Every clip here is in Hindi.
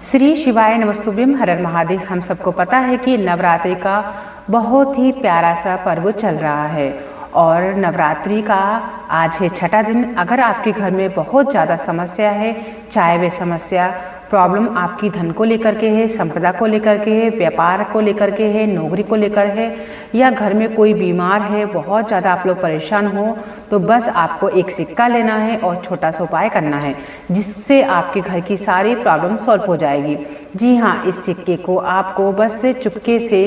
श्री शिवाय नमस्तुभ्यम, हर हर महादेव। हम सबको पता है कि नवरात्रि का बहुत ही प्यारा सा पर्व चल रहा है और नवरात्रि का आज है छठा दिन। अगर आपके घर में बहुत ज़्यादा समस्या है, चाहे वे समस्या प्रॉब्लम आपकी धन को लेकर के है, संपदा को लेकर के है, व्यापार को लेकर के है, नौकरी को लेकर है, या घर में कोई बीमार है, बहुत ज़्यादा आप लोग परेशान हो, तो बस आपको एक सिक्का लेना है और छोटा सा उपाय करना है जिससे आपके घर की सारी प्रॉब्लम सॉल्व हो जाएगी। जी हाँ, इस सिक्के को आपको बस से चुपके से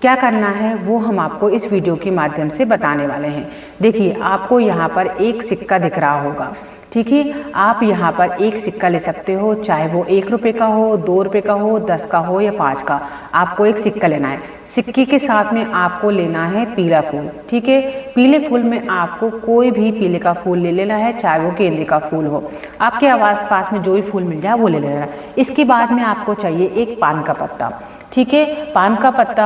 क्या करना है वो हम आपको इस वीडियो के माध्यम से बताने वाले हैं। देखिए, आपको यहाँ पर एक सिक्का दिख रहा होगा, ठीक है। आप यहाँ पर एक सिक्का ले सकते हो, चाहे वो 1 रुपये का हो, 2 रुपये का हो, 10 का हो या 5 का। आपको एक सिक्का लेना है। सिक्के के साथ में आपको लेना है पीला फूल, ठीक है। पीले फूल में आपको कोई भी पीले का फूल ले लेना है, चाहे वो गेंदे का फूल हो। आपके आस पास में जो भी फूल मिल जाए वो ले लेना है। इसके बाद में आपको चाहिए एक पान का पत्ता, ठीक है। पान का पत्ता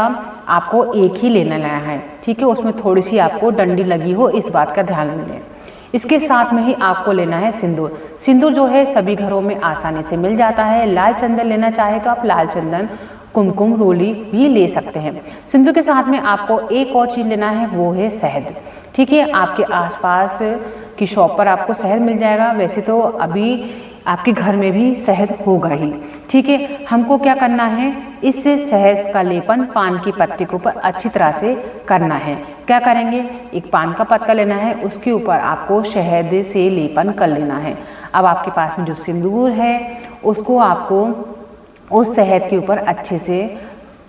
आपको एक ही लेना है, ठीक है। उसमें थोड़ी सी आपको डंडी लगी हो, इस बात का ध्यान रखें। इसके साथ में ही आपको लेना है सिंदूर। सिंदूर जो है सभी घरों में आसानी से मिल जाता है। लाल चंदन लेना चाहे तो आप लाल चंदन, कुमकुम, रोली भी ले सकते हैं। सिंदूर के साथ में आपको एक और चीज़ लेना है, वो है शहद, ठीक है। आपके आसपास की शॉप पर आपको शहद मिल जाएगा। वैसे तो अभी आपके घर में भी शहद होगा ही, ठीक है। हमको क्या करना है, इस शहद का लेपन पान की पत्ती के ऊपर अच्छी तरह से करना है। क्या करेंगे, एक पान का पत्ता लेना है, उसके ऊपर आपको शहद से लेपन कर लेना है। अब आपके पास में जो सिंदूर है उसको आपको उस शहद के ऊपर अच्छे से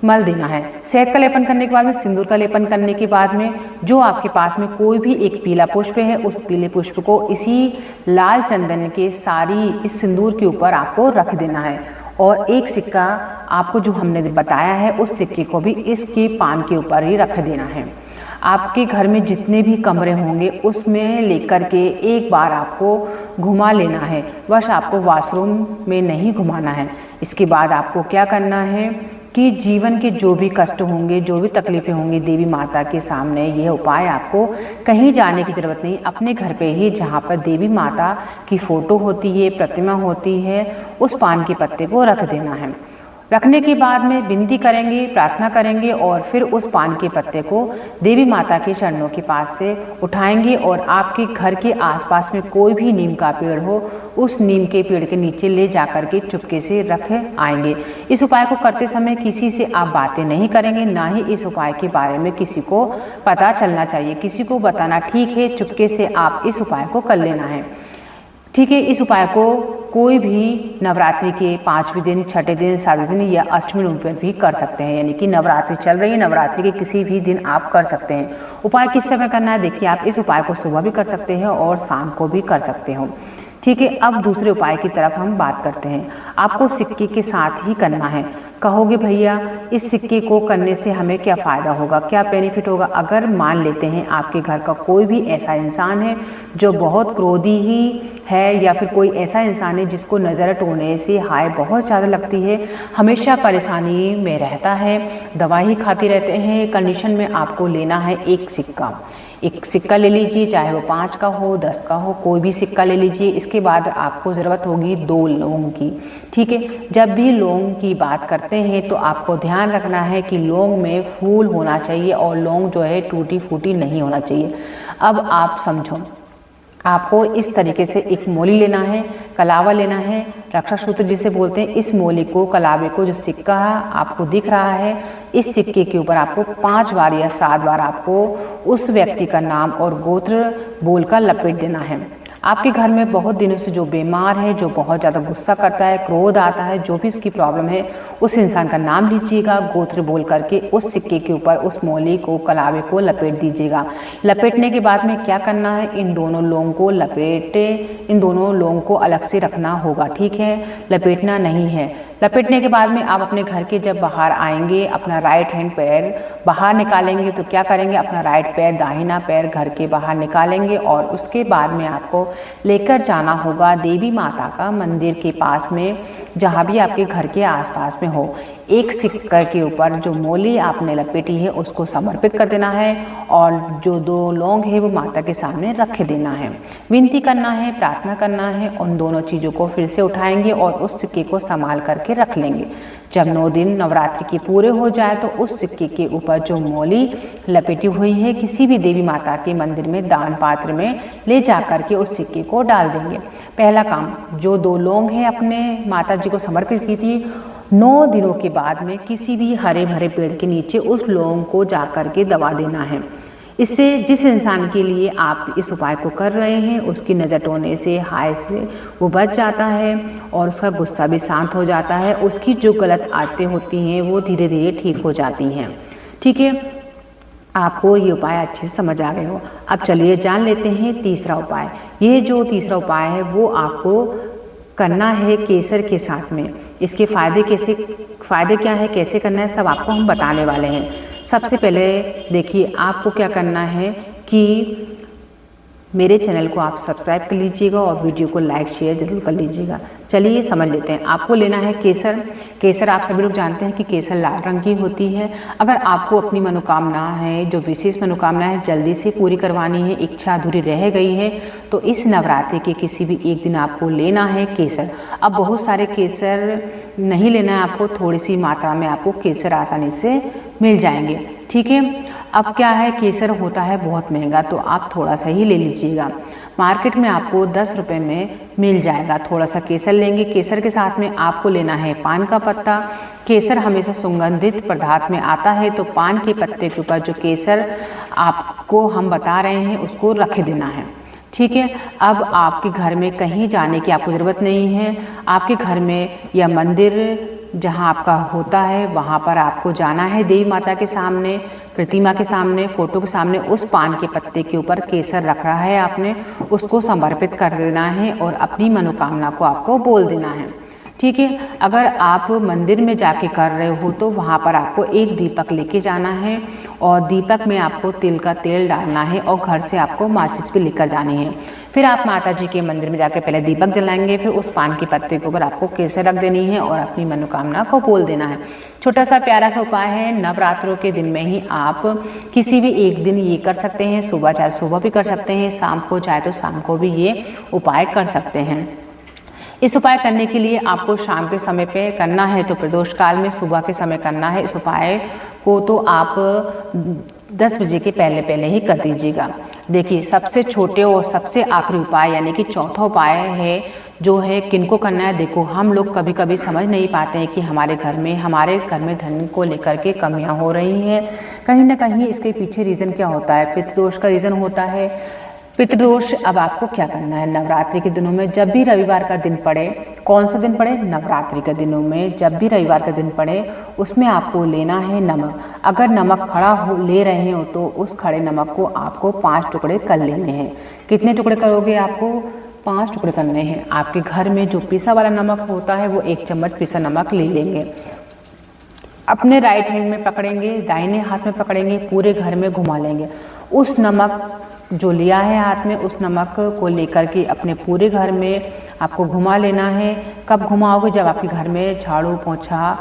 मल देना है। शहद का लेपन करने के बाद में, सिंदूर का लेपन करने के बाद में, जो आपके पास में कोई भी एक पीला पुष्प है, उस पीले पुष्प को इसी लाल चंदन के सारी इस सिंदूर के ऊपर आपको रख देना है। और एक सिक्का आपको जो हमने बताया है, उस सिक्के को भी इसके पान के ऊपर ही रख देना है। आपके घर में जितने भी कमरे होंगे उसमें लेकर के एक बार आपको घुमा लेना है, बस आपको वॉशरूम में नहीं घुमाना है। इसके बाद आपको क्या करना है कि जीवन के जो भी कष्ट होंगे, जो भी तकलीफें होंगी, देवी माता के सामने यह उपाय आपको कहीं जाने की ज़रूरत नहीं, अपने घर पे ही जहाँ पर देवी माता की फ़ोटो होती है, प्रतिमा होती है, उस पान के पत्ते को रख देना है। रखने के बाद में विनती करेंगे, प्रार्थना करेंगे और फिर उस पान के पत्ते को देवी माता के चरणों के पास से उठाएंगे और आपके घर के आसपास में कोई भी नीम का पेड़ हो, उस नीम के पेड़ के नीचे ले जाकर के चुपके से रख आएंगे। इस उपाय को करते समय किसी से आप बातें नहीं करेंगे, ना ही इस उपाय के बारे में किसी को पता चलना चाहिए। किसी को बताना ठीक है, चुपके से आप इस उपाय को कर लेना है, ठीक है। इस उपाय को कोई भी नवरात्रि के 5वें दिन, छठे दिन, 7वें दिन या 8वें दिन पर भी कर सकते हैं। यानी कि नवरात्रि चल रही है, नवरात्रि के किसी भी दिन आप कर सकते हैं। उपाय किस समय करना है, देखिए, आप इस उपाय को सुबह भी कर सकते हैं और शाम को भी कर सकते हो, ठीक है। अब दूसरे उपाय की तरफ हम बात करते हैं। आपको सिक्के के साथ ही करना है। कहोगे भैया इस सिक्के को करने से हमें क्या फ़ायदा होगा, क्या बेनिफिट होगा? अगर मान लेते हैं आपके घर का कोई भी ऐसा इंसान है जो बहुत क्रोधी ही है, या फिर कोई ऐसा इंसान है जिसको नज़र टोने से हाय बहुत ज़्यादा लगती है, हमेशा परेशानी में रहता है, दवाई खाते रहते हैं, कंडीशन में आपको लेना है एक सिक्का। एक सिक्का ले लीजिए, चाहे वो 5 का हो, 10 का हो, कोई भी सिक्का ले लीजिए। इसके बाद आपको ज़रूरत होगी 2 लौंग की, ठीक है। जब भी लौंग की बात करते हैं तो आपको ध्यान रखना है कि लौंग में फूल होना चाहिए और लौंग जो है टूटी फूटी नहीं होना चाहिए। अब आप समझो, आपको इस तरीके से एक मोली लेना है, कलावा लेना है, रक्षा सूत्र जिसे बोलते हैं। इस मोली को, कलावे को, जो सिक्का आपको दिख रहा है, इस सिक्के के ऊपर आपको 5 बार या 7 बार आपको उस व्यक्ति का नाम और गोत्र बोलकर लपेट देना है। आपके घर में बहुत दिनों से जो बीमार है, जो बहुत ज़्यादा गुस्सा करता है, क्रोध आता है, जो भी उसकी प्रॉब्लम है, उस इंसान का नाम लीजिएगा, गोत्र बोल करके उस सिक्के के ऊपर उस मोली को, कलावे को लपेट दीजिएगा। लपेटने के बाद में क्या करना है, इन दोनों लोगों को इन दोनों लोगों को अलग से रखना होगा, ठीक है। लपेटना नहीं है। लपेटने के बाद में आप अपने घर के जब बाहर आएंगे, अपना राइट हैंड पैर बाहर निकालेंगे तो क्या करेंगे, अपना राइट पैर, दाहिना पैर घर के बाहर निकालेंगे और उसके बाद में आपको लेकर जाना होगा देवी माता का मंदिर के पास में जहाँ भी आपके घर के आसपास में हो। एक सिक्के के ऊपर जो मोली आपने लपेटी है उसको समर्पित कर देना है और जो 2 लौंग है वो माता के सामने रख देना है। विनती करना है, प्रार्थना करना है। उन दोनों चीज़ों को फिर से उठाएंगे और उस सिक्के को संभाल करके रख लेंगे। जब 9 दिन नवरात्रि के पूरे हो जाए तो उस सिक्के के ऊपर जो मोली लपेटी हुई है किसी भी देवी माता के मंदिर में दान पात्र में ले जा करके उस सिक्के को डाल देंगे। पहला काम, जो 2 लौंग हैं अपने माता जी को समर्पित की थी, 9 दिनों के बाद में किसी भी हरे भरे पेड़ के नीचे उस लौंग को जा करके दबा देना है। इससे जिस इंसान के लिए आप इस उपाय को कर रहे हैं उसकी नज़र टोने से, हाय से वो बच जाता है और उसका गुस्सा भी शांत हो जाता है। उसकी जो गलत आदतें होती हैं वो धीरे धीरे ठीक हो जाती हैं। ठीक है, आपको ये उपाय अच्छे से समझ आ गए हो। अब चलिए जान लेते हैं तीसरा उपाय। ये जो तीसरा उपाय है वो आपको करना है केसर के साथ में। इसके फ़ायदे क्या है, कैसे करना है, सब आपको हम बताने वाले हैं। सबसे पहले देखिए, आपको क्या करना है कि मेरे चैनल को आप सब्सक्राइब कर लीजिएगा और वीडियो को लाइक शेयर ज़रूर कर लीजिएगा। चलिए समझ लेते हैं। आपको लेना है केसर। केसर आप सभी लोग जानते हैं कि केसर लाल रंग की होती है। अगर आपको अपनी मनोकामना है, जो विशेष मनोकामना है, जल्दी से पूरी करवानी है, इच्छा अधूरी रह गई है, तो इस नवरात्रि के किसी भी एक दिन आपको लेना है केसर। अब बहुत सारे केसर नहीं लेना है आपको, थोड़ी सी मात्रा में आपको केसर आसानी से मिल जाएंगे। ठीक है, अब क्या है, केसर होता है बहुत महंगा, तो आप थोड़ा सा ही ले लीजिएगा। मार्केट में आपको 10 रुपये में मिल जाएगा। थोड़ा सा केसर लेंगे। केसर के साथ में आपको लेना है पान का पत्ता। केसर हमेशा सुगंधित पदार्थ में आता है, तो पान के पत्ते के ऊपर जो केसर आपको हम बता रहे हैं उसको रख देना है। ठीक है, अब आपके घर में कहीं जाने की आपको ज़रूरत नहीं है। आपके घर में या मंदिर जहाँ आपका होता है वहाँ पर आपको जाना है। देवी माता के सामने, प्रतिमा के सामने, फोटो के सामने उस पान के पत्ते के ऊपर केसर रख रहा है आपने, उसको समर्पित कर देना है और अपनी मनोकामना को आपको बोल देना है। ठीक है, अगर आप मंदिर में जाके कर रहे हो तो वहाँ पर आपको एक दीपक लेके जाना है और दीपक में आपको तिल का तेल डालना है और घर से आपको माचिस भी लेकर जानी है। फिर आप माता जी के मंदिर में जाकर पहले दीपक जलाएंगे, फिर उस पान के पत्ते के ऊपर आपको केसर रख देनी है और अपनी मनोकामना को बोल देना है। छोटा सा प्यारा सा उपाय है। नवरात्रों के दिन में ही आप किसी भी एक दिन ये कर सकते हैं। सुबह चाहे सुबह भी कर सकते हैं, शाम को चाहे तो शाम को भी ये उपाय कर सकते हैं। इस उपाय करने के लिए आपको शाम के समय पे करना है तो प्रदोष काल में सुबह के समय करना है। इस उपाय को तो आप 10 बजे के पहले ही कर दीजिएगा। देखिए, सबसे छोटे और सबसे आखिरी उपाय यानी कि चौथा उपाय है जो है किनको करना है। देखो, हम लोग कभी कभी समझ नहीं पाते हैं कि हमारे घर में धन को लेकर के कमियां हो रही हैं। कहीं ना कहीं इसके पीछे रीज़न क्या होता है, पितृदोष का रीज़न होता है। पितृदोष, अब आपको क्या करना है, नवरात्रि के दिनों में जब भी रविवार का दिन पड़े, कौन सा दिन पड़े, नवरात्रि के दिनों में जब भी रविवार का दिन पड़े, उसमें आपको लेना है नमक। अगर नमक खड़ा हो ले रहे हो तो उस खड़े नमक को आपको 5 टुकड़े कर लेने हैं। कितने टुकड़े करोगे, आपको 5 टुकड़े करने हैं। आपके घर में जो पिसा वाला नमक होता है वो 1 चम्मच पिसा नमक ले लेंगे। अपने राइट हैंड में पकड़ेंगे, दाहिने हाथ में पकड़ेंगे, पूरे घर में घुमा लेंगे। उस नमक जो लिया है हाथ में, उस नमक को लेकर के अपने पूरे घर में आपको घुमा लेना है। कब घुमाओगे, जब आपके घर में झाड़ू पोंछा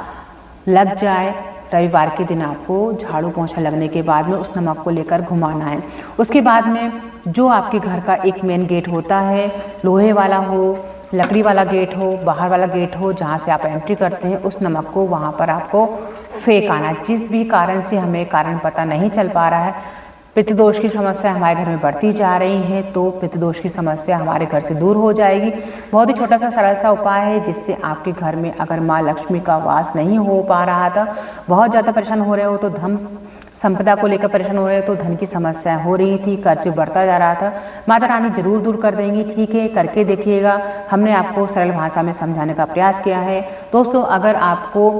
लग जाए। रविवार के दिन आपको झाड़ू पोंछा लगने के बाद में उस नमक को लेकर घुमाना है। उसके बाद में जो आपके घर का एक मेन गेट होता है, लोहे वाला हो, लकड़ी वाला गेट हो, बाहर वाला गेट हो, जहाँ से आप एंट्री करते हैं, उस नमक को वहाँ पर आपको फेंक आना। जिस भी कारण से हमें कारण पता नहीं चल पा रहा है, पितृदोष की समस्या हमारे घर में बढ़ती जा रही है, तो पितृदोष की समस्या हमारे घर से दूर हो जाएगी। बहुत ही छोटा सा सरल सा उपाय है जिससे आपके घर में अगर माँ लक्ष्मी का वास नहीं हो पा रहा था, बहुत ज़्यादा परेशान हो रहे हो, तो धन संपदा को लेकर परेशान हो रहे हो, तो धन की समस्या हो रही थी, कर्ज बढ़ता जा रहा था, माता रानी जरूर दूर कर देंगी। ठीक है, करके देखिएगा। हमने आपको सरल भाषा में समझाने का प्रयास किया है। दोस्तों, अगर आपको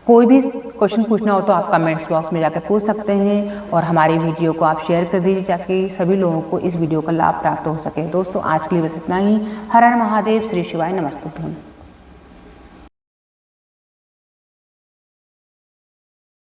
कोई भी क्वेश्चन पूछना हो तो आप कमेंट्स बॉक्स में जाकर पूछ सकते हैं और हमारी वीडियो को आप शेयर कर दीजिए ताकि सभी लोगों को इस वीडियो का लाभ प्राप्त हो सके। दोस्तों, आज के लिए बस इतना ही। हर हर महादेव, श्री शिवाय, नमस्तुभ्यम।